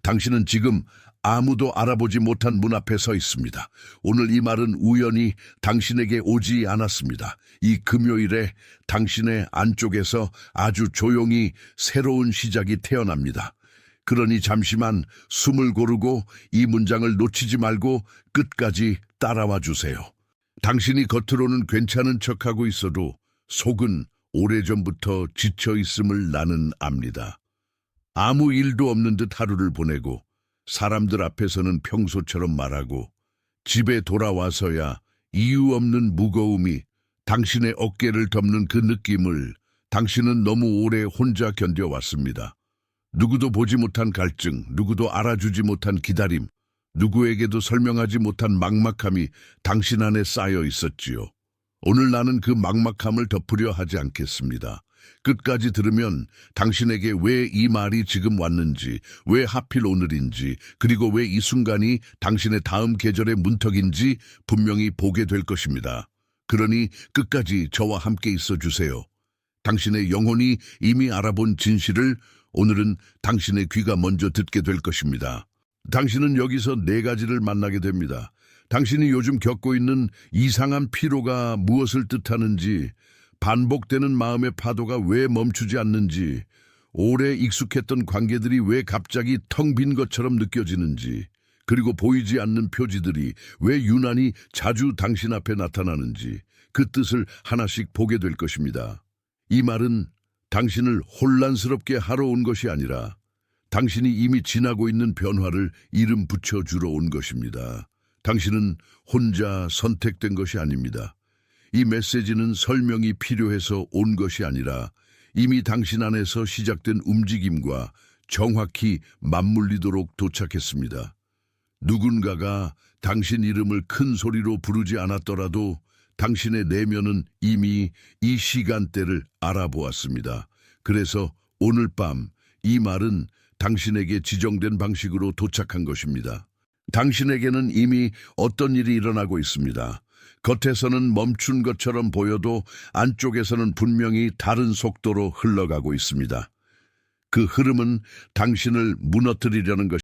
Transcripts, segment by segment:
당신은 지금 아무도 알아보지 못한 문 앞에 서 있습니다. 오늘 이 말은 우연히 당신에게 오지 않았습니다. 이 금요일에 당신의 안쪽에서 아주 조용히 새로운 시작이 태어납니다. 그러니 잠시만 숨을 고르고 이 문장을 놓치지 말고 끝까지 따라와 주세요. 당신이 겉으로는 괜찮은 척하고 있어도 속은 오래전부터 지쳐 있음을 나는 압니다. 아무 일도 없는 듯 하루를 보내고 사람들 앞에서는 평소처럼 말하고 집에 돌아와서야 이유 없는 무거움이 당신의 어깨를 덮는 그 느낌을 당신은 너무 오래 혼자 견뎌왔습니다. 누구도 보지 못한 갈증, 누구도 알아주지 못한 기다림, 누구에게도 설명하지 못한 막막함이 당신 안에 쌓여 있었지요. 오늘 나는 그 막막함을 덮으려 하지 않겠습니다. 끝까지 들으면 당신에게 왜 이 말이 지금 왔는지, 왜 하필 오늘인지, 그리고 왜 이 순간이 당신의 다음 계절의 문턱인지 분명히 보게 될 것입니다. 그러니 끝까지 저와 함께 있어 주세요. 당신의 영혼이 이미 알아본 진실을 오늘은 당신의 귀가 먼저 듣게 될 것입니다. 당신은 여기서 네 가지를 만나게 됩니다. 당신이 요즘 겪고 있는 이상한 피로가 무엇을 뜻하는지, 반복되는 마음의 파도가 왜 멈추지 않는지, 오래 익숙했던 관계들이 왜 갑자기 텅 빈 것처럼 느껴지는지, 그리고 보이지 않는 표지들이 왜 유난히 자주 당신 앞에 나타나는지 그 뜻을 하나씩 보게 될 것입니다. 이 말은 당신을 혼란스럽게 하러 온 것이 아니라 당신이 이미 지나고 있는 변화를 이름 붙여주러 온 것입니다. 당신은 혼자 선택된 것이 아닙니다. 이 메시지는 설명이 필요해서 온 것이 아니라 이미 당신 안에서 시작된 움직임과 정확히 맞물리도록 도착했습니다. 누군가가 당신 이름을 큰 소리로 부르지 않았더라도 당신의 내면은 이미 이 시간대를 알아보았습니다. 그래서 오늘 밤 이 말은 당신에게 지정된 방식으로 도착한 것입니다. 당신에게는 이미 어떤 일이 일어나고 있습니다. 겉에서는 멈춘 것처럼 보여도 안쪽에서는 분명히 다른 속도로 흘러가고 있습니다. 그 흐름은 당신을 무너뜨리려는 것입니다.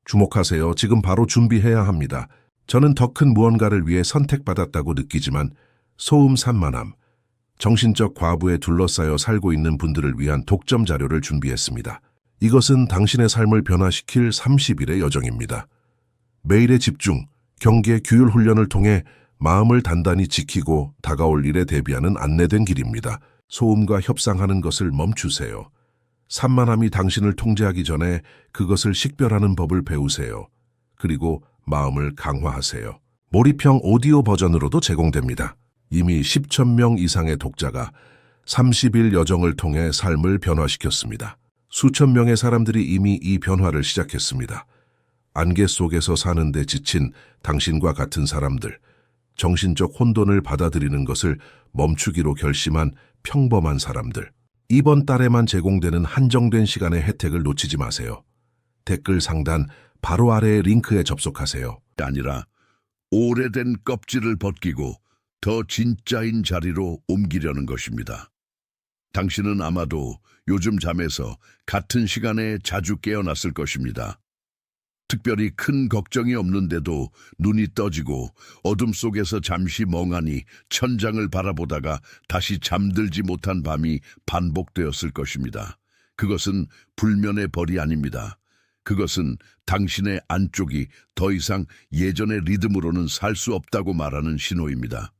주목하세요. 지금 바로 준비해야 합니다. 저는 더 큰 무언가를 위해 선택받았다고 느끼지만 소음 산만함, 정신적 과부에 둘러싸여 살고 있는 분들을 위한 독점 자료를 준비했습니다. 이것은 당신의 삶을 변화시킬 30일의 여정입니다. 매일의 집중, 경계, 규율 훈련을 통해 마음을 단단히 지키고 다가올 일에 대비하는 안내된 길입니다. 소음과 협상하는 것을 멈추세요. 산만함이 당신을 통제하기 전에 그것을 식별하는 법을 배우세요. 그리고 마음을 강화하세요. 몰입형 오디오 버전으로도 제공됩니다. 이미 10,000명 이상의 독자가 30일 여정을 통해 삶을 변화시켰습니다. 수천 명의 사람들이 이미 이 변화를 시작했습니다. 안개 속에서 사는데 지친 당신과 같은 사람들, 정신적 혼돈을 받아들이는 것을 멈추기로 결심한 평범한 사람들, 이번 달에만 제공되는 한정된 시간의 혜택을 놓치지 마세요. 댓글 상단 바로 아래의 링크에 접속하세요. 아니라 오래된 껍질을 벗기고 더 진짜인 자리로 옮기려는 것입니다. 당신은 아마도 요즘 잠에서 같은 시간에 자주 깨어났을 것입니다. 특별히 큰 걱정이 없는데도 눈이 떠지고 어둠 속에서 잠시 멍하니 천장을 바라보다가 다시 잠들지 못한 밤이 반복되었을 것입니다. 그것은 불면의 벌이 아닙니다. 그것은 당신의 안쪽이 더 이상 예전의 리듬으로는 살 수 없다고 말하는 신호입니다.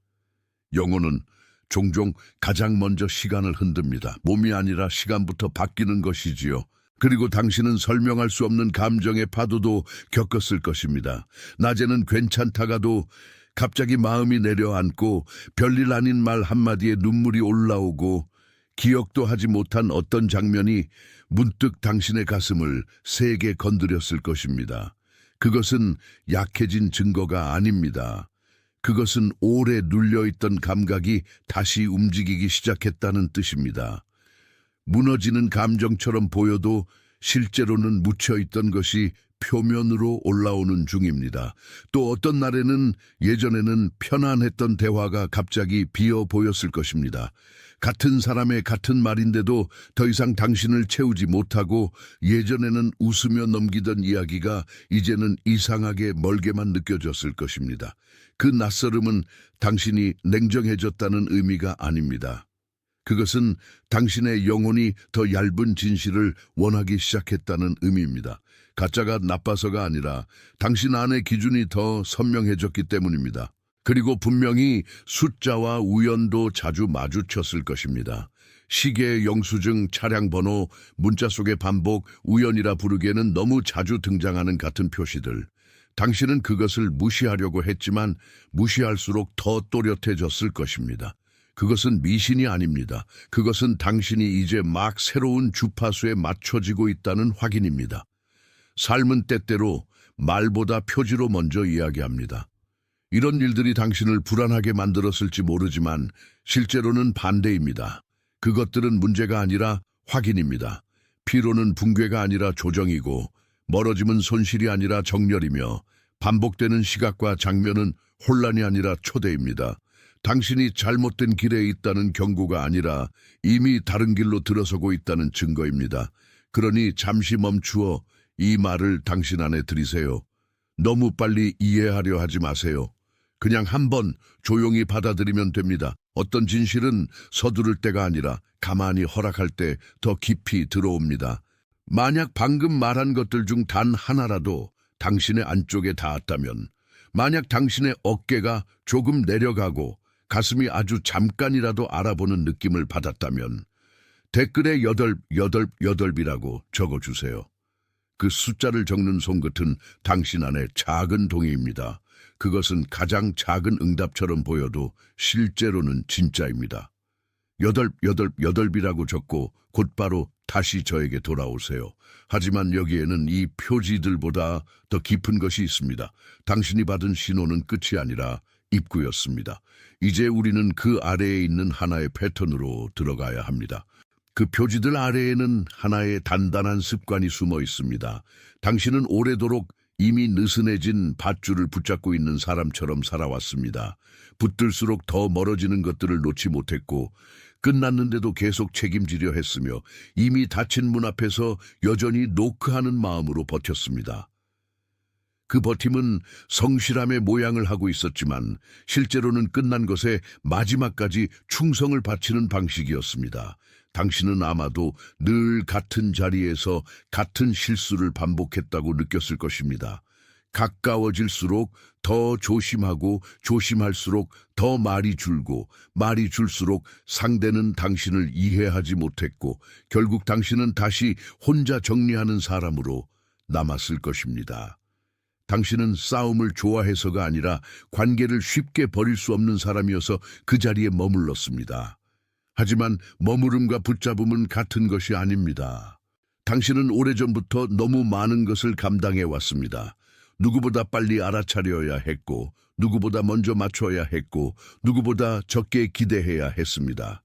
영혼은 종종 가장 먼저 시간을 흔듭니다. 몸이 아니라 시간부터 바뀌는 것이지요. 그리고 당신은 설명할 수 없는 감정의 파도도 겪었을 것입니다. 낮에는 괜찮다가도 갑자기 마음이 내려앉고 별일 아닌 말 한마디에 눈물이 올라오고 기억도 하지 못한 어떤 장면이 문득 당신의 가슴을 세게 건드렸을 것입니다. 그것은 약해진 증거가 아닙니다. 그것은 오래 눌려있던 감각이 다시 움직이기 시작했다는 뜻입니다. 무너지는 감정처럼 보여도 실제로는 묻혀있던 것이 표면으로 올라오는 중입니다. 또 어떤 날에는 예전에는 편안했던 대화가 갑자기 비어 보였을 것입니다. 같은 사람의 같은 말인데도 더 이상 당신을 채우지 못하고 예전에는 웃으며 넘기던 이야기가 이제는 이상하게 멀게만 느껴졌을 것입니다. 그 낯설음은 당신이 냉정해졌다는 의미가 아닙니다. 그것은 당신의 영혼이 더 얇은 진실을 원하기 시작했다는 의미입니다. 가짜가 나빠서가 아니라 당신 안의 기준이 더 선명해졌기 때문입니다. 그리고 분명히 숫자와 우연도 자주 마주쳤을 것입니다. 시계의 영수증, 차량 번호, 문자 속의 반복, 우연이라 부르기에는 너무 자주 등장하는 같은 표시들. 당신은 그것을 무시하려고 했지만 무시할수록 더 또렷해졌을 것입니다. 그것은 미신이 아닙니다. 그것은 당신이 이제 막 새로운 주파수에 맞춰지고 있다는 확인입니다. 삶은 때때로 말보다 표지로 먼저 이야기합니다. 이런 일들이 당신을 불안하게 만들었을지 모르지만 실제로는 반대입니다. 그것들은 문제가 아니라 확인입니다. 피로는 붕괴가 아니라 조정이고 멀어짐은 손실이 아니라 정렬이며 반복되는 시각과 장면은 혼란이 아니라 초대입니다. 당신이 잘못된 길에 있다는 경고가 아니라 이미 다른 길로 들어서고 있다는 증거입니다. 그러니 잠시 멈추어 이 말을 당신 안에 들이세요. 너무 빨리 이해하려 하지 마세요. 그냥 한번 조용히 받아들이면 됩니다. 어떤 진실은 서두를 때가 아니라 가만히 허락할 때 더 깊이 들어옵니다. 만약 방금 말한 것들 중 단 하나라도 당신의 안쪽에 닿았다면, 만약 당신의 어깨가 조금 내려가고 가슴이 아주 잠깐이라도 알아보는 느낌을 받았다면 댓글에 888이라고 적어주세요. 그 숫자를 적는 손끝은 당신 안의 작은 동의입니다. 그것은 가장 작은 응답처럼 보여도 실제로는 진짜입니다. 888이라고 적고 곧바로 다시 저에게 돌아오세요. 하지만 여기에는 이 표지들보다 더 깊은 것이 있습니다. 당신이 받은 신호는 끝이 아니라 입구였습니다. 이제 우리는 그 아래에 있는 하나의 패턴으로 들어가야 합니다. 그 표지들 아래에는 하나의 단단한 습관이 숨어 있습니다. 당신은 오래도록 이미 느슨해진 밧줄을 붙잡고 있는 사람처럼 살아왔습니다. 붙들수록 더 멀어지는 것들을 놓지 못했고 끝났는데도 계속 책임지려 했으며 이미 닫힌 문 앞에서 여전히 노크하는 마음으로 버텼습니다. 그 버팀은 성실함의 모양을 하고 있었지만 실제로는 끝난 것에 마지막까지 충성을 바치는 방식이었습니다. 당신은 아마도 늘 같은 자리에서 같은 실수를 반복했다고 느꼈을 것입니다. 가까워질수록 더 조심하고 조심할수록 더 말이 줄고 말이 줄수록 상대는 당신을 이해하지 못했고 결국 당신은 다시 혼자 정리하는 사람으로 남았을 것입니다. 당신은 싸움을 좋아해서가 아니라 관계를 쉽게 버릴 수 없는 사람이어서 그 자리에 머물렀습니다. 하지만 머무름과 붙잡음은 같은 것이 아닙니다. 당신은 오래전부터 너무 많은 것을 감당해 왔습니다. 누구보다 빨리 알아차려야 했고, 누구보다 먼저 맞춰야 했고, 누구보다 적게 기대해야 했습니다.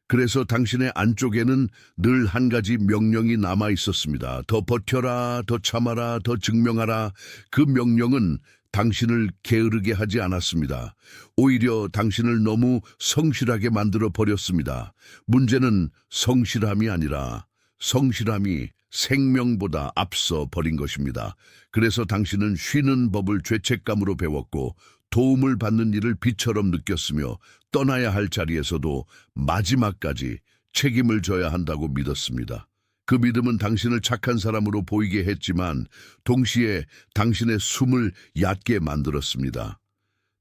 그래서 당신의 안쪽에는 늘 한 가지 명령이 남아 있었습니다. 더 버텨라, 더 참아라, 더 증명하라. 그 명령은 당신을 게으르게 하지 않았습니다. 오히려 당신을 너무 성실하게 만들어 버렸습니다. 문제는 성실함이 아니라 성실함이 생명보다 앞서 버린 것입니다. 그래서 당신은 쉬는 법을 죄책감으로 배웠고 도움을 받는 일을 비처럼 느꼈으며 떠나야 할 자리에서도 마지막까지 책임을 져야 한다고 믿었습니다. 그 믿음은 당신을 착한 사람으로 보이게 했지만 동시에 당신의 숨을 얕게 만들었습니다.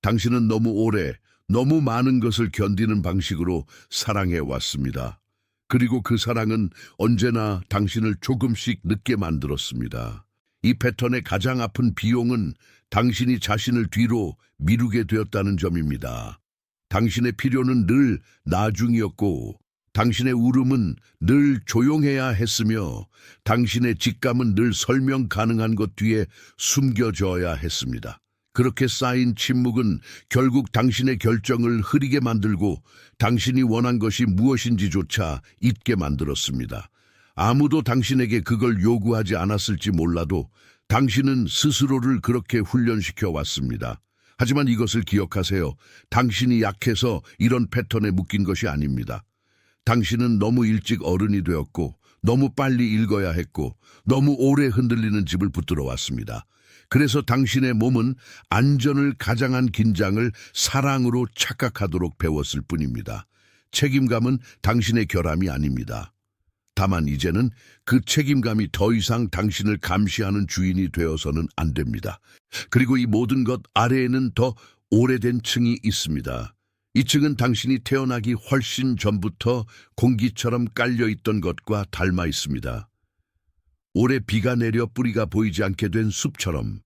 당신은 너무 오래, 너무 많은 것을 견디는 방식으로 사랑해 왔습니다. 그리고 그 사랑은 언제나 당신을 조금씩 늦게 만들었습니다. 이 패턴의 가장 아픈 비용은 당신이 자신을 뒤로 미루게 되었다는 점입니다. 당신의 필요는 늘 나중이었고 당신의 울음은 늘 조용해야 했으며 당신의 직감은 늘 설명 가능한 것 뒤에 숨겨져야 했습니다. 그렇게 쌓인 침묵은 결국 당신의 결정을 흐리게 만들고 당신이 원한 것이 무엇인지조차 잊게 만들었습니다. 아무도 당신에게 그걸 요구하지 않았을지 몰라도 당신은 스스로를 그렇게 훈련시켜 왔습니다. 하지만 이것을 기억하세요. 당신이 약해서 이런 패턴에 묶인 것이 아닙니다. 당신은 너무 일찍 어른이 되었고 너무 빨리 읽어야 했고 너무 오래 흔들리는 집을 붙들어 왔습니다. 그래서 당신의 몸은 안전을 가장한 긴장을 사랑으로 착각하도록 배웠을 뿐입니다. 책임감은 당신의 결함이 아닙니다. 다만 이제는 그 책임감이 더 이상 당신을 감시하는 주인이 되어서는 안 됩니다. 그리고 이 모든 것 아래에는 더 오래된 층이 있습니다. 이 층은 당신이 태어나기 훨씬 전부터 공기처럼 깔려있던 것과 닮아 있습니다. 오래 비가 내려 뿌리가 보이지 않게 된 숲처럼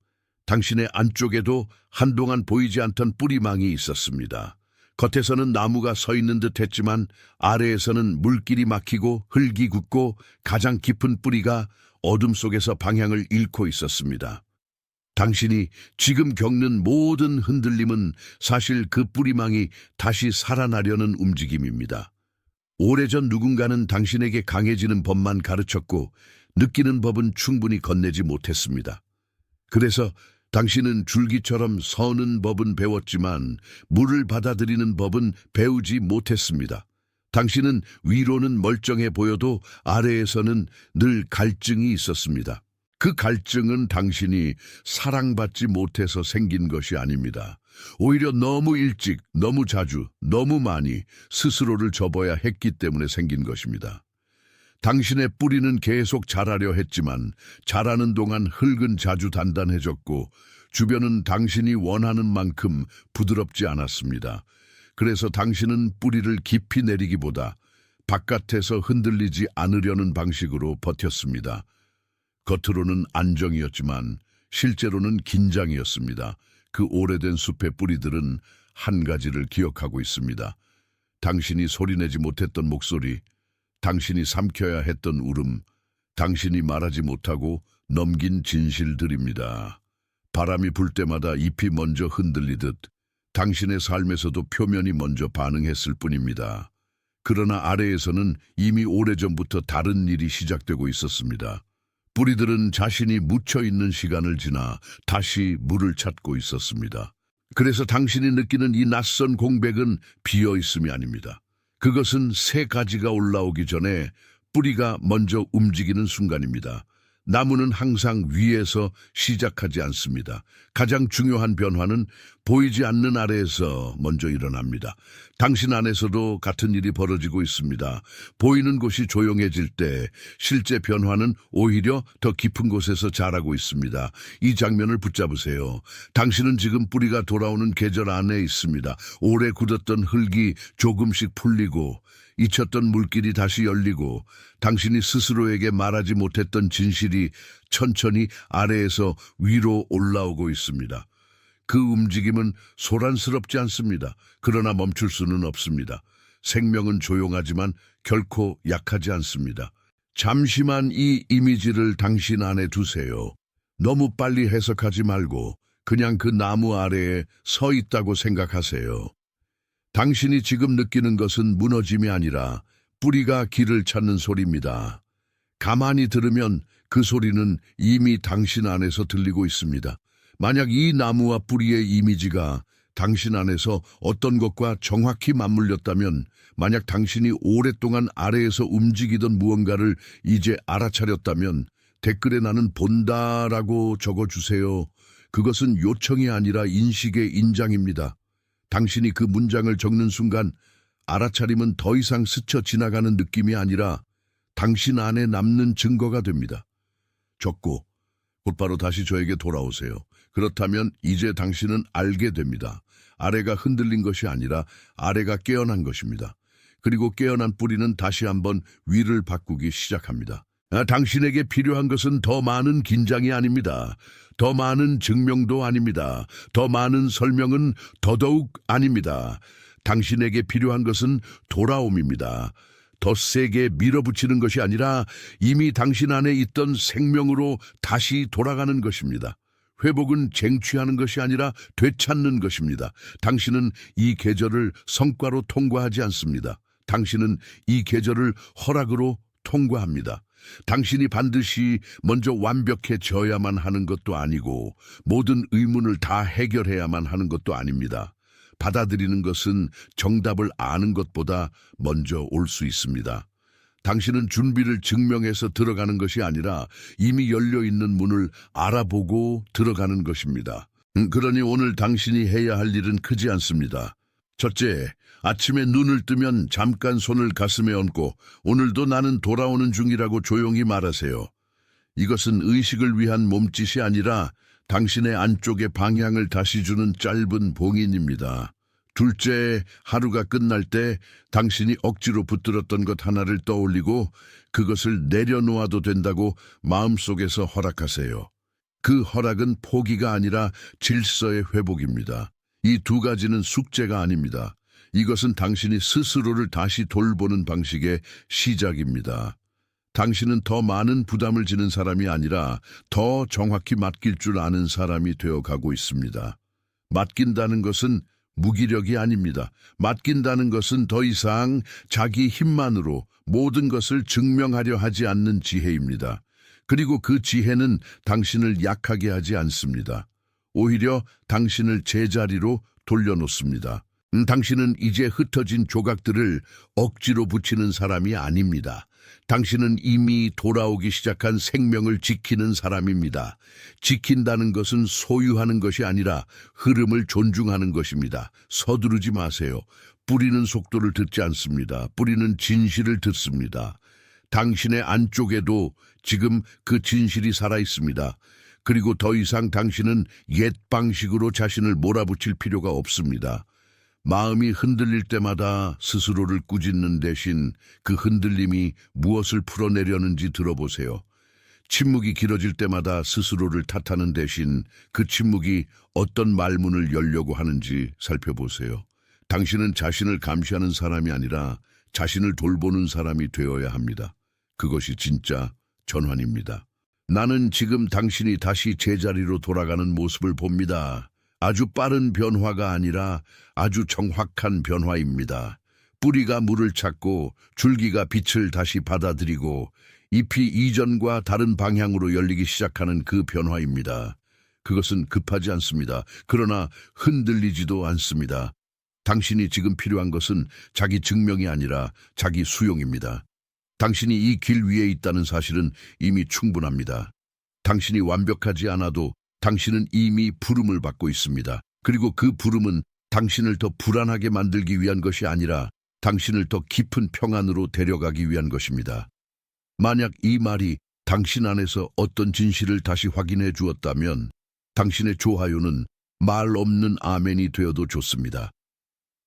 당신의 안쪽에도 한동안 보이지 않던 뿌리망이 있었습니다. 겉에서는 나무가 서 있는 듯 했지만 아래에서는 물길이 막히고 흙이 굳고 가장 깊은 뿌리가 어둠 속에서 방향을 잃고 있었습니다. 당신이 지금 겪는 모든 흔들림은 사실 그 뿌리망이 다시 살아나려는 움직임입니다. 오래전 누군가는 당신에게 강해지는 법만 가르쳤고 느끼는 법은 충분히 건네지 못했습니다. 그래서 당신은 줄기처럼 서는 법은 배웠지만 물을 받아들이는 법은 배우지 못했습니다. 당신은 위로는 멀쩡해 보여도 아래에서는 늘 갈증이 있었습니다. 그 갈증은 당신이 사랑받지 못해서 생긴 것이 아닙니다. 오히려 너무 일찍, 너무 자주, 너무 많이 스스로를 접어야 했기 때문에 생긴 것입니다. 당신의 뿌리는 계속 자라려 했지만 자라는 동안 흙은 자주 단단해졌고 주변은 당신이 원하는 만큼 부드럽지 않았습니다. 그래서 당신은 뿌리를 깊이 내리기보다 바깥에서 흔들리지 않으려는 방식으로 버텼습니다. 겉으로는 안정이었지만 실제로는 긴장이었습니다. 그 오래된 숲의 뿌리들은 한 가지를 기억하고 있습니다. 당신이 소리내지 못했던 목소리, 당신이 삼켜야 했던 울음, 당신이 말하지 못하고 넘긴 진실들입니다. 바람이 불 때마다 잎이 먼저 흔들리듯 당신의 삶에서도 표면이 먼저 반응했을 뿐입니다. 그러나 아래에서는 이미 오래전부터 다른 일이 시작되고 있었습니다. 뿌리들은 자신이 묻혀있는 시간을 지나 다시 물을 찾고 있었습니다. 그래서 당신이 느끼는 이 낯선 공백은 비어있음이 아닙니다. 그것은 새 가지가 올라오기 전에 뿌리가 먼저 움직이는 순간입니다. 나무는 항상 위에서 시작하지 않습니다. 가장 중요한 변화는 보이지 않는 아래에서 먼저 일어납니다. 당신 안에서도 같은 일이 벌어지고 있습니다. 보이는 곳이 조용해질 때 실제 변화는 오히려 더 깊은 곳에서 자라고 있습니다. 이 장면을 붙잡으세요. 당신은 지금 뿌리가 돌아오는 계절 안에 있습니다. 오래 굳었던 흙이 조금씩 풀리고 잊혔던 물길이 다시 열리고 당신이 스스로에게 말하지 못했던 진실이 천천히 아래에서 위로 올라오고 있습니다. 그 움직임은 소란스럽지 않습니다. 그러나 멈출 수는 없습니다. 생명은 조용하지만 결코 약하지 않습니다. 잠시만 이 이미지를 당신 안에 두세요. 너무 빨리 해석하지 말고 그냥 그 나무 아래에 서 있다고 생각하세요. 당신이 지금 느끼는 것은 무너짐이 아니라 뿌리가 길을 찾는 소리입니다. 가만히 들으면 그 소리는 이미 당신 안에서 들리고 있습니다. 만약 이 나무와 뿌리의 이미지가 당신 안에서 어떤 것과 정확히 맞물렸다면, 만약 당신이 오랫동안 아래에서 움직이던 무언가를 이제 알아차렸다면 댓글에 나는 본다라고 적어주세요. 그것은 요청이 아니라 인식의 인장입니다. 당신이 그 문장을 적는 순간 알아차림은 더 이상 스쳐 지나가는 느낌이 아니라 당신 안에 남는 증거가 됩니다. 적고 곧바로 다시 저에게 돌아오세요. 그렇다면 이제 당신은 알게 됩니다. 아래가 흔들린 것이 아니라 아래가 깨어난 것입니다. 그리고 깨어난 뿌리는 다시 한번 위를 바꾸기 시작합니다. 당신에게 필요한 것은 더 많은 긴장이 아닙니다. 더 많은 증명도 아닙니다. 더 많은 설명은 더더욱 아닙니다. 당신에게 필요한 것은 돌아옴입니다. 더 세게 밀어붙이는 것이 아니라 이미 당신 안에 있던 생명으로 다시 돌아가는 것입니다. 회복은 쟁취하는 것이 아니라 되찾는 것입니다. 당신은 이 계절을 성과로 통과하지 않습니다. 당신은 이 계절을 허락으로 통과합니다. 당신이 반드시 먼저 완벽해져야만 하는 것도 아니고 모든 의문을 다 해결해야만 하는 것도 아닙니다. 받아들이는 것은 정답을 아는 것보다 먼저 올 수 있습니다. 당신은 준비를 증명해서 들어가는 것이 아니라 이미 열려있는 문을 알아보고 들어가는 것입니다. 그러니 오늘 당신이 해야 할 일은 크지 않습니다. 첫째, 아침에 눈을 뜨면 잠깐 손을 가슴에 얹고 오늘도 나는 돌아오는 중이라고 조용히 말하세요. 이것은 의식을 위한 몸짓이 아니라 당신의 안쪽의 방향을 다시 주는 짧은 봉인입니다. 둘째, 하루가 끝날 때 당신이 억지로 붙들었던 것 하나를 떠올리고 그것을 내려놓아도 된다고 마음속에서 허락하세요. 그 허락은 포기가 아니라 질서의 회복입니다. 이 두 가지는 숙제가 아닙니다. 이것은 당신이 스스로를 다시 돌보는 방식의 시작입니다. 당신은 더 많은 부담을 지는 사람이 아니라 더 정확히 맡길 줄 아는 사람이 되어가고 있습니다. 맡긴다는 것은 무기력이 아닙니다. 맡긴다는 것은 더 이상 자기 힘만으로 모든 것을 증명하려 하지 않는 지혜입니다. 그리고 그 지혜는 당신을 약하게 하지 않습니다. 오히려 당신을 제자리로 돌려놓습니다. 당신은 이제 흩어진 조각들을 억지로 붙이는 사람이 아닙니다. 당신은 이미 돌아오기 시작한 생명을 지키는 사람입니다. 지킨다는 것은 소유하는 것이 아니라 흐름을 존중하는 것입니다. 서두르지 마세요. 뿌리는 속도를 듣지 않습니다. 뿌리는 진실을 듣습니다. 당신의 안쪽에도 지금 그 진실이 살아있습니다. 그리고 더 이상 당신은 옛 방식으로 자신을 몰아붙일 필요가 없습니다. 마음이 흔들릴 때마다 스스로를 꾸짖는 대신 그 흔들림이 무엇을 풀어내려는지 들어보세요. 침묵이 길어질 때마다 스스로를 탓하는 대신 그 침묵이 어떤 말문을 열려고 하는지 살펴보세요. 당신은 자신을 감시하는 사람이 아니라 자신을 돌보는 사람이 되어야 합니다. 그것이 진짜 전환입니다. 나는 지금 당신이 다시 제자리로 돌아가는 모습을 봅니다. 아주 빠른 변화가 아니라 아주 정확한 변화입니다. 뿌리가 물을 찾고 줄기가 빛을 다시 받아들이고 잎이 이전과 다른 방향으로 열리기 시작하는 그 변화입니다. 그것은 급하지 않습니다. 그러나 흔들리지도 않습니다. 당신이 지금 필요한 것은 자기 증명이 아니라 자기 수용입니다. 당신이 이 길 위에 있다는 사실은 이미 충분합니다. 당신이 완벽하지 않아도 당신은 이미 부름을 받고 있습니다. 그리고 그 부름은 당신을 더 불안하게 만들기 위한 것이 아니라 당신을 더 깊은 평안으로 데려가기 위한 것입니다. 만약 이 말이 당신 안에서 어떤 진실을 다시 확인해 주었다면 당신의 좋아요는 말 없는 아멘이 되어도 좋습니다.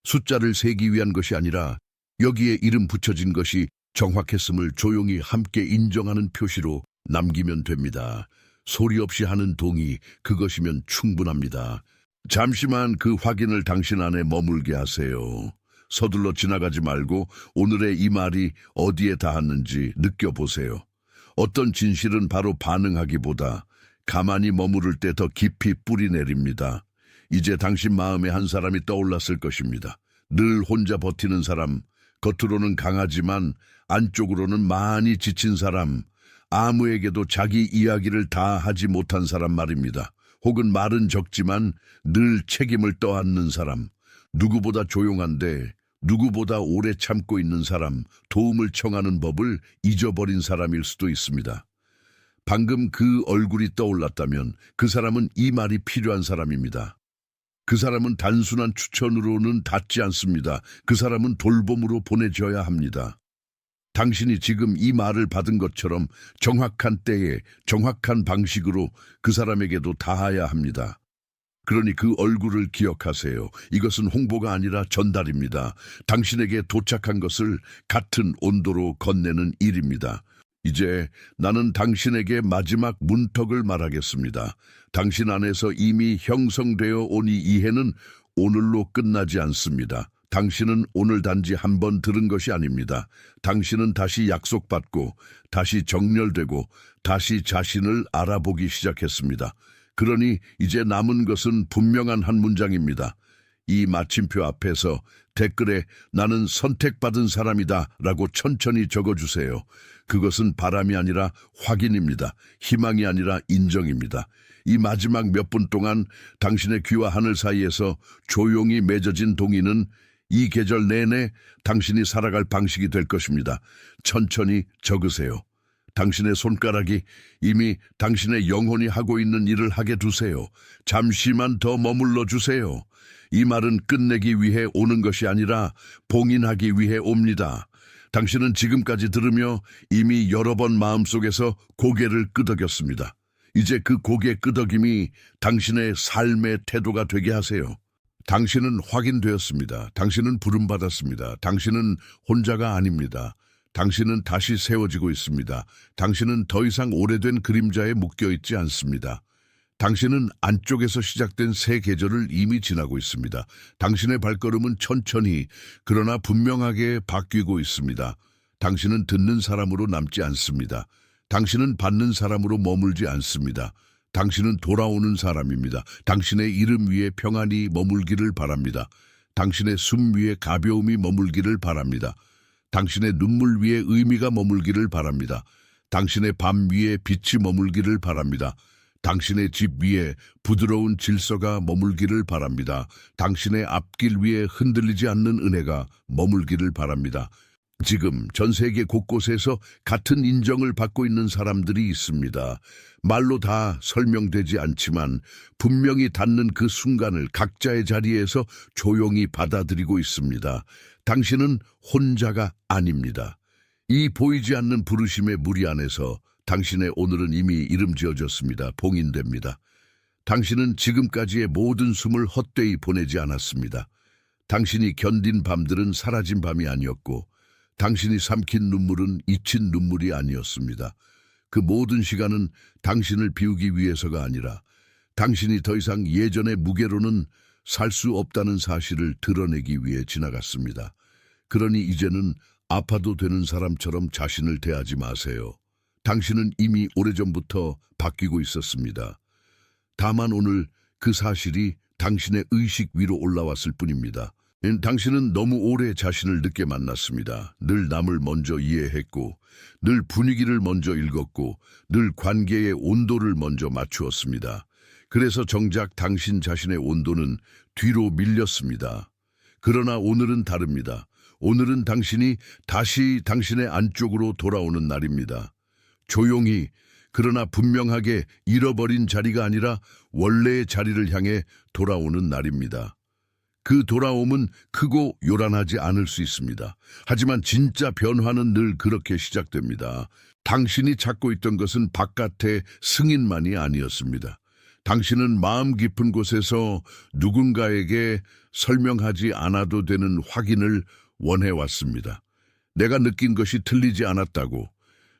숫자를 세기 위한 것이 아니라 여기에 이름 붙여진 것이 정확했음을 조용히 함께 인정하는 표시로 남기면 됩니다. 소리 없이 하는 동의, 그것이면 충분합니다. 잠시만 그 확인을 당신 안에 머물게 하세요. 서둘러 지나가지 말고 오늘의 이 말이 어디에 닿았는지 느껴보세요. 어떤 진실은 바로 반응하기보다 가만히 머무를 때 더 깊이 뿌리 내립니다. 이제 당신 마음에 한 사람이 떠올랐을 것입니다. 늘 혼자 버티는 사람, 겉으로는 강하지만 안쪽으로는 많이 지친 사람, 아무에게도 자기 이야기를 다 하지 못한 사람 말입니다. 혹은 말은 적지만 늘 책임을 떠안는 사람, 누구보다 조용한데 누구보다 오래 참고 있는 사람, 도움을 청하는 법을 잊어버린 사람일 수도 있습니다. 방금 그 얼굴이 떠올랐다면 그 사람은 이 말이 필요한 사람입니다. 그 사람은 단순한 추천으로는 닿지 않습니다. 그 사람은 돌봄으로 보내져야 합니다. 당신이 지금 이 말을 받은 것처럼 정확한 때에 정확한 방식으로 그 사람에게도 닿아야 합니다. 그러니 그 얼굴을 기억하세요. 이것은 홍보가 아니라 전달입니다. 당신에게 도착한 것을 같은 온도로 건네는 일입니다. 이제 나는 당신에게 마지막 문턱을 말하겠습니다. 당신 안에서 이미 형성되어 온 이 이해는 오늘로 끝나지 않습니다. 당신은 오늘 단지 한 번 들은 것이 아닙니다. 당신은 다시 약속받고, 다시 정렬되고, 다시 자신을 알아보기 시작했습니다. 그러니 이제 남은 것은 분명한 한 문장입니다. 이 마침표 앞에서 댓글에 나는 선택받은 사람이다 라고 천천히 적어주세요. 그것은 바람이 아니라 확인입니다. 희망이 아니라 인정입니다. 이 마지막 몇 분 동안 당신의 귀와 하늘 사이에서 조용히 맺어진 동의는 이 계절 내내 당신이 살아갈 방식이 될 것입니다. 천천히 적으세요. 당신의 손가락이 이미 당신의 영혼이 하고 있는 일을 하게 두세요. 잠시만 더 머물러 주세요. 이 말은 끝내기 위해 오는 것이 아니라 봉인하기 위해 옵니다. 당신은 지금까지 들으며 이미 여러 번 마음속에서 고개를 끄덕였습니다. 이제 그 고개 끄덕임이 당신의 삶의 태도가 되게 하세요. 당신은 확인되었습니다. 당신은 부름받았습니다. 당신은 혼자가 아닙니다. 당신은 다시 세워지고 있습니다. 당신은 더 이상 오래된 그림자에 묶여있지 않습니다. 당신은 안쪽에서 시작된 새 계절을 이미 지나고 있습니다. 당신의 발걸음은 천천히 그러나 분명하게 바뀌고 있습니다. 당신은 듣는 사람으로 남지 않습니다. 당신은 받는 사람으로 머물지 않습니다. 당신은 돌아오는 사람입니다. 당신의 이름 위에 평안이 머물기를 바랍니다. 당신의 숨 위에 가벼움이 머물기를 바랍니다. 당신의 눈물 위에 의미가 머물기를 바랍니다. 당신의 밤 위에 빛이 머물기를 바랍니다. 당신의 집 위에 부드러운 질서가 머물기를 바랍니다. 당신의 앞길 위에 흔들리지 않는 은혜가 머물기를 바랍니다. 지금 전 세계 곳곳에서 같은 인정을 받고 있는 사람들이 있습니다. 말로 다 설명되지 않지만 분명히 닿는 그 순간을 각자의 자리에서 조용히 받아들이고 있습니다. 당신은 혼자가 아닙니다. 이 보이지 않는 부르심의 무리 안에서 당신의 오늘은 이미 이름 지어졌습니다. 봉인됩니다. 당신은 지금까지의 모든 숨을 헛되이 보내지 않았습니다. 당신이 견딘 밤들은 사라진 밤이 아니었고 당신이 삼킨 눈물은 잊힌 눈물이 아니었습니다. 그 모든 시간은 당신을 비우기 위해서가 아니라 당신이 더 이상 예전의 무게로는 살 수 없다는 사실을 드러내기 위해 지나갔습니다. 그러니 이제는 아파도 되는 사람처럼 자신을 대하지 마세요. 당신은 이미 오래전부터 바뀌고 있었습니다. 다만 오늘 그 사실이 당신의 의식 위로 올라왔을 뿐입니다. 당신은 너무 오래 자신을 늦게 만났습니다. 늘 남을 먼저 이해했고, 늘 분위기를 먼저 읽었고, 늘 관계의 온도를 먼저 맞추었습니다. 그래서 정작 당신 자신의 온도는 뒤로 밀렸습니다. 그러나 오늘은 다릅니다. 오늘은 당신이 다시 당신의 안쪽으로 돌아오는 날입니다. 조용히 그러나 분명하게 잃어버린 자리가 아니라 원래의 자리를 향해 돌아오는 날입니다. 그 돌아옴은 크고 요란하지 않을 수 있습니다. 하지만 진짜 변화는 늘 그렇게 시작됩니다. 당신이 찾고 있던 것은 바깥의 승인만이 아니었습니다. 당신은 마음 깊은 곳에서 누군가에게 설명하지 않아도 되는 확인을 원해왔습니다. 내가 느낀 것이 틀리지 않았다고,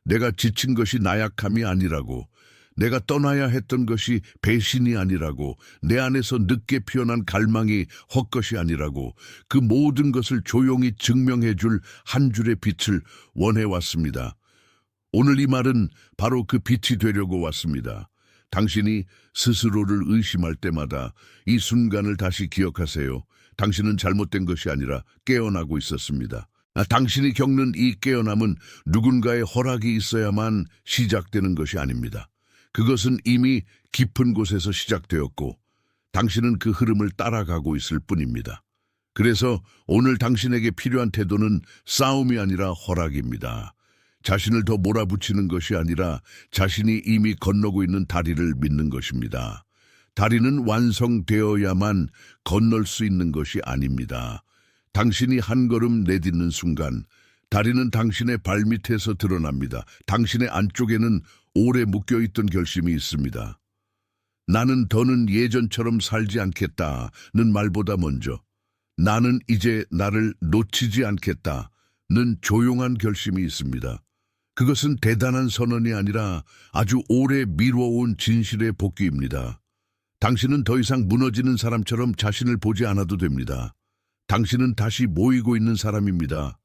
내가 지친 것이 나약함이 아니라고, 내가 떠나야 했던 것이 배신이 아니라고, 내 안에서 늦게 피어난 갈망이 헛것이 아니라고, 그 모든 것을 조용히 증명해줄 한 줄의 빛을 원해왔습니다. 오늘 이 말은 바로 그 빛이 되려고 왔습니다. 당신이 스스로를 의심할 때마다 이 순간을 다시 기억하세요. 당신은 잘못된 것이 아니라 깨어나고 있었습니다. 당신이 겪는 이 깨어남은 누군가의 허락이 있어야만 시작되는 것이 아닙니다. 그것은 이미 깊은 곳에서 시작되었고 당신은 그 흐름을 따라가고 있을 뿐입니다. 그래서 오늘 당신에게 필요한 태도는 싸움이 아니라 허락입니다. 자신을 더 몰아붙이는 것이 아니라 자신이 이미 건너고 있는 다리를 믿는 것입니다. 다리는 완성되어야만 건널 수 있는 것이 아닙니다. 당신이 한 걸음 내딛는 순간 다리는 당신의 발밑에서 드러납니다. 당신의 안쪽에는 오래 묶여있던 결심이 있습니다. 나는 더는 예전처럼 살지 않겠다는 말보다 먼저 나는 이제 나를 놓치지 않겠다는 조용한 결심이 있습니다. 그것은 대단한 선언이 아니라 아주 오래 미뤄온 진실의 복귀입니다. 당신은 더 이상 무너지는 사람처럼 자신을 보지 않아도 됩니다. 당신은 다시 모이고 있는 사람입니다.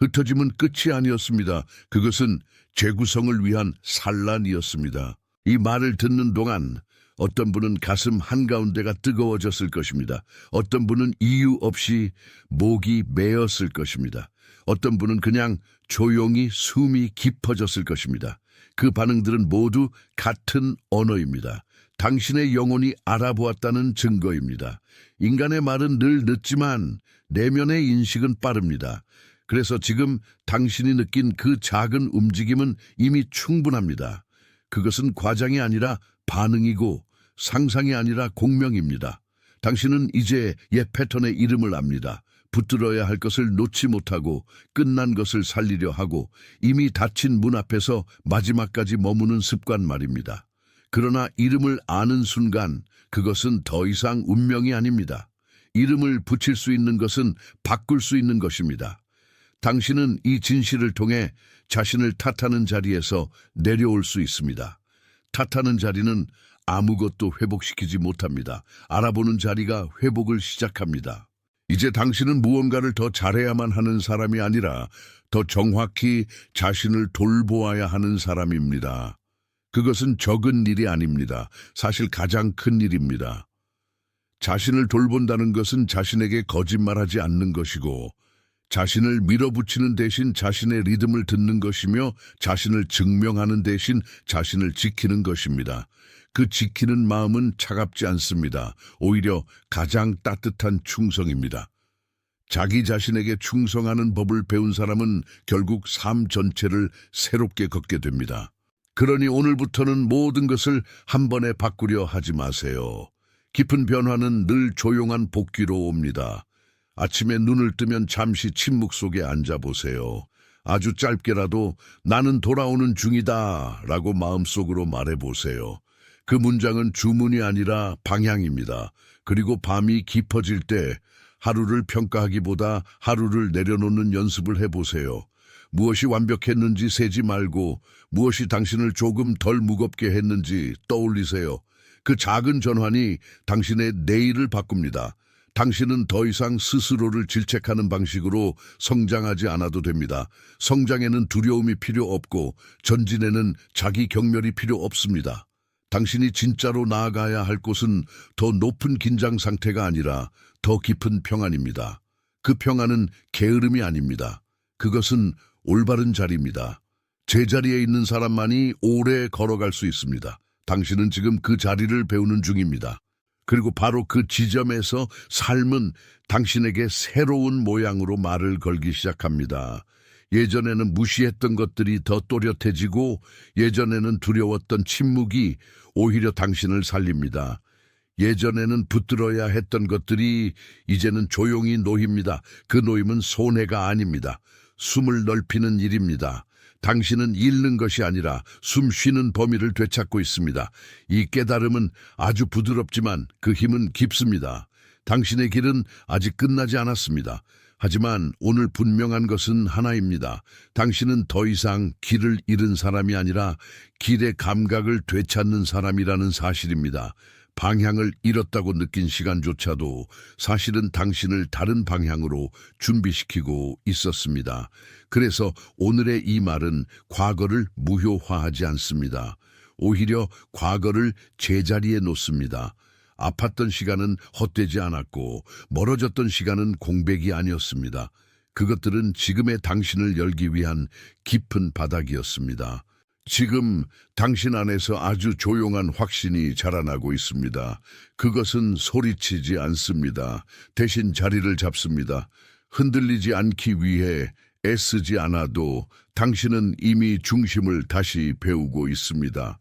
흩어짐은 끝이 아니었습니다. 그것은 재구성을 위한 산란이었습니다. 이 말을 듣는 동안 어떤 분은 가슴 한가운데가 뜨거워졌을 것입니다. 어떤 분은 이유 없이 목이 메었을 것입니다. 어떤 분은 그냥 조용히 숨이 깊어졌을 것입니다. 그 반응들은 모두 같은 언어입니다. 당신의 영혼이 알아보았다는 증거입니다. 인간의 말은 늘 늦지만 내면의 인식은 빠릅니다. 그래서 지금 당신이 느낀 그 작은 움직임은 이미 충분합니다. 그것은 과장이 아니라 반응이고 상상이 아니라 공명입니다. 당신은 이제 옛 패턴의 이름을 압니다. 붙들어야 할 것을 놓지 못하고 끝난 것을 살리려 하고 이미 닫힌 문 앞에서 마지막까지 머무는 습관 말입니다. 그러나 이름을 아는 순간 그것은 더 이상 운명이 아닙니다. 이름을 붙일 수 있는 것은 바꿀 수 있는 것입니다. 당신은 이 진실을 통해 자신을 탓하는 자리에서 내려올 수 있습니다. 탓하는 자리는 아무것도 회복시키지 못합니다. 알아보는 자리가 회복을 시작합니다. 이제 당신은 무언가를 더 잘해야만 하는 사람이 아니라 더 정확히 자신을 돌보아야 하는 사람입니다. 그것은 적은 일이 아닙니다. 사실 가장 큰 일입니다. 자신을 돌본다는 것은 자신에게 거짓말하지 않는 것이고 자신을 밀어붙이는 대신 자신의 리듬을 듣는 것이며 자신을 증명하는 대신 자신을 지키는 것입니다. 그 지키는 마음은 차갑지 않습니다. 오히려 가장 따뜻한 충성입니다. 자기 자신에게 충성하는 법을 배운 사람은 결국 삶 전체를 새롭게 걷게 됩니다. 그러니 오늘부터는 모든 것을 한 번에 바꾸려 하지 마세요. 깊은 변화는 늘 조용한 복귀로 옵니다. 아침에 눈을 뜨면 잠시 침묵 속에 앉아보세요. 아주 짧게라도 나는 돌아오는 중이다 라고 마음속으로 말해보세요. 그 문장은 주문이 아니라 방향입니다. 그리고 밤이 깊어질 때 하루를 평가하기보다 하루를 내려놓는 연습을 해보세요. 무엇이 완벽했는지 세지 말고 무엇이 당신을 조금 덜 무겁게 했는지 떠올리세요. 그 작은 전환이 당신의 내일을 바꿉니다. 당신은 더 이상 스스로를 질책하는 방식으로 성장하지 않아도 됩니다. 성장에는 두려움이 필요 없고 전진에는 자기 경멸이 필요 없습니다. 당신이 진짜로 나아가야 할 곳은 더 높은 긴장 상태가 아니라 더 깊은 평안입니다. 그 평안은 게으름이 아닙니다. 그것은 올바른 자리입니다. 제자리에 있는 사람만이 오래 걸어갈 수 있습니다. 당신은 지금 그 자리를 배우는 중입니다. 그리고 바로 그 지점에서 삶은 당신에게 새로운 모양으로 말을 걸기 시작합니다. 예전에는 무시했던 것들이 더 또렷해지고 예전에는 두려웠던 침묵이 오히려 당신을 살립니다. 예전에는 붙들어야 했던 것들이 이제는 조용히 놓입니다. 그 놓임은 손해가 아닙니다. 숨을 넓히는 일입니다. 당신은 잃는 것이 아니라 숨 쉬는 범위를 되찾고 있습니다. 이 깨달음은 아주 부드럽지만 그 힘은 깊습니다. 당신의 길은 아직 끝나지 않았습니다. 하지만 오늘 분명한 것은 하나입니다. 당신은 더 이상 길을 잃은 사람이 아니라 길의 감각을 되찾는 사람이라는 사실입니다. 방향을 잃었다고 느낀 시간조차도 사실은 당신을 다른 방향으로 준비시키고 있었습니다. 그래서 오늘의 이 말은 과거를 무효화하지 않습니다. 오히려 과거를 제자리에 놓습니다. 아팠던 시간은 헛되지 않았고 멀어졌던 시간은 공백이 아니었습니다. 그것들은 지금의 당신을 열기 위한 깊은 바닥이었습니다. 지금 당신 안에서 아주 조용한 확신이 자라나고 있습니다. 그것은 소리치지 않습니다. 대신 자리를 잡습니다. 흔들리지 않기 위해 애쓰지 않아도 당신은 이미 중심을 다시 배우고 있습니다.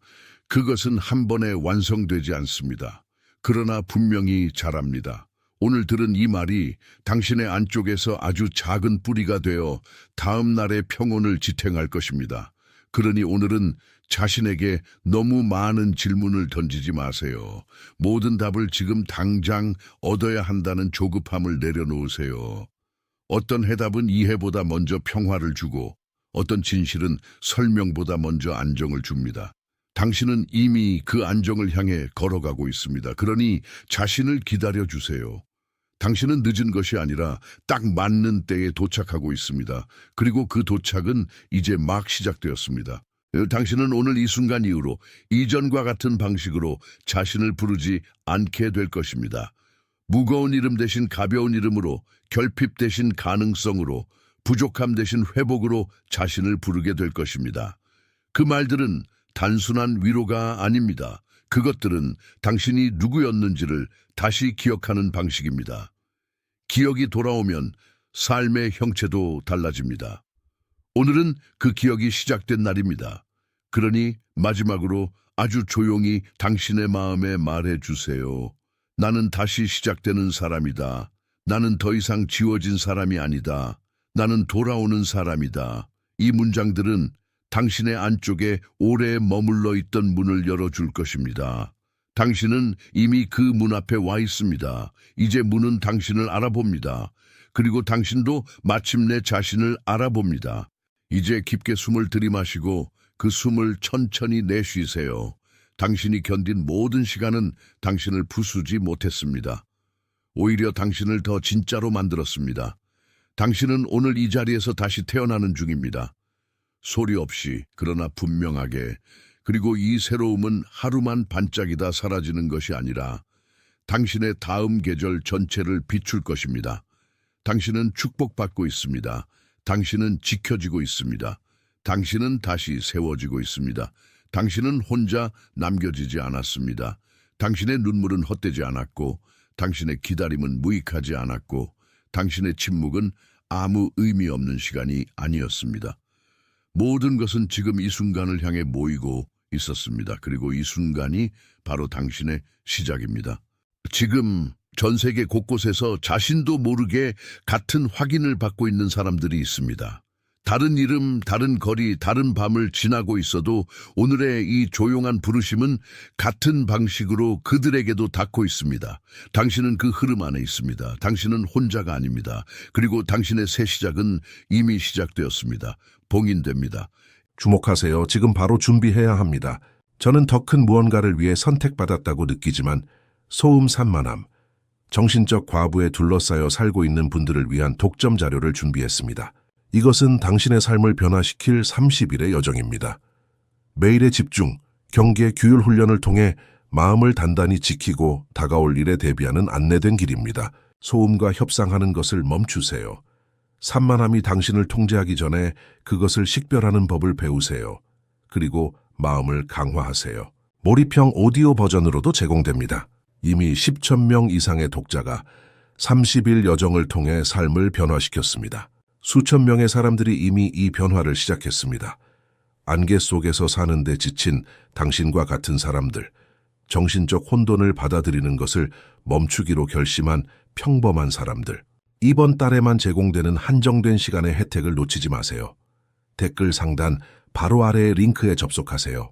그것은 한 번에 완성되지 않습니다. 그러나 분명히 자랍니다. 오늘 들은 이 말이 당신의 안쪽에서 아주 작은 뿌리가 되어 다음 날의 평온을 지탱할 것입니다. 그러니 오늘은 자신에게 너무 많은 질문을 던지지 마세요. 모든 답을 지금 당장 얻어야 한다는 조급함을 내려놓으세요. 어떤 해답은 이해보다 먼저 평화를 주고 어떤 진실은 설명보다 먼저 안정을 줍니다. 당신은 이미 그 안정을 향해 걸어가고 있습니다. 그러니 자신을 기다려주세요. 당신은 늦은 것이 아니라 딱 맞는 때에 도착하고 있습니다. 그리고 그 도착은 이제 막 시작되었습니다. 당신은 오늘 이 순간 이후로 이전과 같은 방식으로 자신을 부르지 않게 될 것입니다. 무거운 이름 대신 가벼운 이름으로, 결핍 대신 가능성으로, 부족함 대신 회복으로 자신을 부르게 될 것입니다. 그 말들은 단순한 위로가 아닙니다. 그것들은 당신이 누구였는지를 다시 기억하는 방식입니다. 기억이 돌아오면 삶의 형체도 달라집니다. 오늘은 그 기억이 시작된 날입니다. 그러니 마지막으로 아주 조용히 당신의 마음에 말해주세요. 나는 다시 시작되는 사람이다. 나는 더 이상 지워진 사람이 아니다. 나는 돌아오는 사람이다. 이 문장들은 당신의 안쪽에 오래 머물러 있던 문을 열어줄 것입니다. 당신은 이미 그 문 앞에 와 있습니다. 이제 문은 당신을 알아봅니다. 그리고 당신도 마침내 자신을 알아봅니다. 이제 깊게 숨을 들이마시고 그 숨을 천천히 내쉬세요. 당신이 견딘 모든 시간은 당신을 부수지 못했습니다. 오히려 당신을 더 진짜로 만들었습니다. 당신은 오늘 이 자리에서 다시 태어나는 중입니다. 소리 없이, 그러나 분명하게. 그리고 이 새로움은 하루만 반짝이다 사라지는 것이 아니라 당신의 다음 계절 전체를 비출 것입니다. 당신은 축복받고 있습니다. 당신은 지켜지고 있습니다. 당신은 다시 세워지고 있습니다. 당신은 혼자 남겨지지 않았습니다. 당신의 눈물은 헛되지 않았고, 당신의 기다림은 무익하지 않았고, 당신의 침묵은 아무 의미 없는 시간이 아니었습니다. 모든 것은 지금 이 순간을 향해 모이고 있었습니다. 그리고 이 순간이 바로 당신의 시작입니다. 지금 전 세계 곳곳에서 자신도 모르게 같은 확인을 받고 있는 사람들이 있습니다. 다른 이름, 다른 거리, 다른 밤을 지나고 있어도 오늘의 이 조용한 부르심은 같은 방식으로 그들에게도 닿고 있습니다. 당신은 그 흐름 안에 있습니다. 당신은 혼자가 아닙니다. 그리고 당신의 새 시작은 이미 시작되었습니다. 봉인됩니다. 주목하세요. 지금 바로 준비해야 합니다. 저는 더 큰 무언가를 위해 선택받았다고 느끼지만 소음 산만함, 정신적 과부에 둘러싸여 살고 있는 분들을 위한 독점 자료를 준비했습니다. 이것은 당신의 삶을 변화시킬 30일의 여정입니다. 매일의 집중, 경계, 규율 훈련을 통해 마음을 단단히 지키고 다가올 일에 대비하는 안내된 길입니다. 소음과 협상하는 것을 멈추세요. 산만함이 당신을 통제하기 전에 그것을 식별하는 법을 배우세요. 그리고 마음을 강화하세요. 몰입형 오디오 버전으로도 제공됩니다. 이미 10,000명 이상의 독자가 30일 여정을 통해 삶을 변화시켰습니다. 수천 명의 사람들이 이미 이 변화를 시작했습니다. 안개 속에서 사는데 지친 당신과 같은 사람들, 정신적 혼돈을 받아들이는 것을 멈추기로 결심한 평범한 사람들. 이번 달에만 제공되는 한정된 시간의 혜택을 놓치지 마세요. 댓글 상단 바로 아래의 링크에 접속하세요.